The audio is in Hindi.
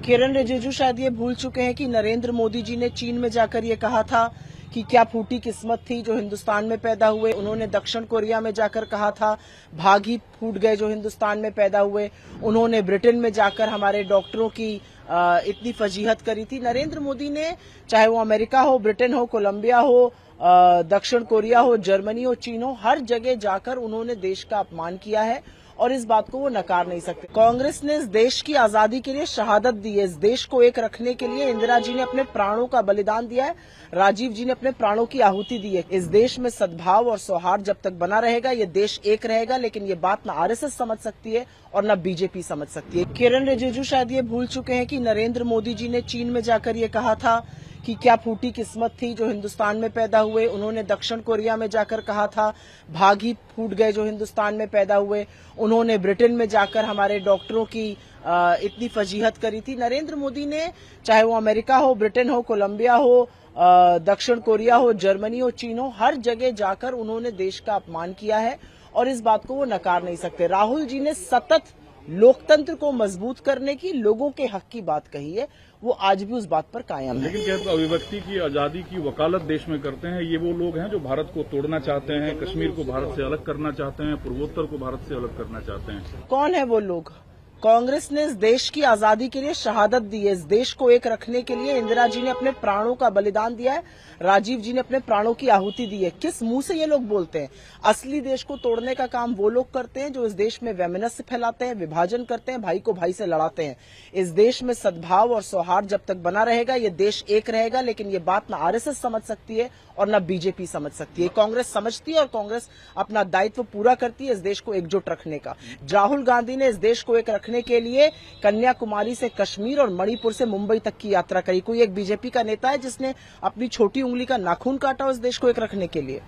किरण रिजिजू शायद ये भूल चुके हैं कि नरेंद्र मोदी जी ने चीन में जाकर ये कहा था कि क्या फूटी किस्मत थी जो हिंदुस्तान में पैदा हुए। उन्होंने दक्षिण कोरिया में जाकर कहा था भाग ही फूट गए जो हिंदुस्तान में पैदा हुए। उन्होंने ब्रिटेन में जाकर हमारे डॉक्टरों की इतनी फजीहत करी थी। नरेंद्र मोदी ने, चाहे वो अमेरिका हो, ब्रिटेन हो, कोलंबिया हो, दक्षिण कोरिया हो, जर्मनी हो, चीन हो, हर जगह जाकर उन्होंने देश का अपमान किया है और इस बात को वो नकार नहीं सकते। कांग्रेस ने इस देश की आजादी के लिए शहादत दी है। इस देश को एक रखने के लिए इंदिरा जी ने अपने प्राणों का बलिदान दिया है, राजीव जी ने अपने प्राणों की आहुति दी है। इस देश में सद्भाव और सौहार्द जब तक बना रहेगा ये देश एक रहेगा, लेकिन ये बात न आरएसएस समझ सकती है और न बीजेपी समझ सकती है। किरण रिजिजू शायद ये भूल चुके हैं कि नरेंद्र मोदी जी ने चीन में जाकर ये कहा था कि क्या फूटी किस्मत थी जो हिंदुस्तान में पैदा हुए। उन्होंने दक्षिण कोरिया में जाकर कहा था भाग ही फूट गए जो हिंदुस्तान में पैदा हुए। उन्होंने ब्रिटेन में जाकर हमारे डॉक्टरों की इतनी फजीहत करी थी। नरेंद्र मोदी ने, चाहे वो अमेरिका हो, ब्रिटेन हो, कोलंबिया हो, दक्षिण कोरिया हो, जर्मनी हो, चीन हो, हर जगह जाकर उन्होंने देश का अपमान किया है और इस बात को वो नकार नहीं सकते। राहुल जी ने सतत लोकतंत्र को मजबूत करने की, लोगों के हक की बात कही है, वो आज भी उस बात पर कायम है। लेकिन क्या अभिव्यक्ति की आजादी की वकालत देश में करते हैं ये वो लोग हैं जो भारत को तोड़ना चाहते हैं, कश्मीर को भारत से अलग करना चाहते हैं, पूर्वोत्तर को भारत से अलग करना चाहते हैं। कौन है वो लोग? कांग्रेस ने इस देश की आजादी के लिए शहादत दी है। इस देश को एक रखने के लिए इंदिरा जी ने अपने प्राणों का बलिदान दिया है, राजीव जी ने अपने प्राणों की आहुति दी है। किस मुंह से ये लोग बोलते हैं? असली देश को तोड़ने का काम वो लोग करते हैं जो इस देश में वैमनस्य फैलाते हैं, विभाजन करते हैं, भाई को भाई से लड़ाते हैं। इस देश में सद्भाव और सौहार्द जब तक बना रहेगा ये देश एक रहेगा, लेकिन ये बात न आरएसएस समझ सकती है और न बीजेपी समझ सकती है। कांग्रेस समझती है और कांग्रेस अपना दायित्व पूरा करती है इस देश को एकजुट रखने का। राहुल गांधी ने इस देश को एक रखने के लिए कन्याकुमारी से कश्मीर और मणिपुर से मुंबई तक की यात्रा करी। कोई एक बीजेपी का नेता है जिसने अपनी छोटी उंगली का नाखून काटा उस देश को एक रखने के लिए?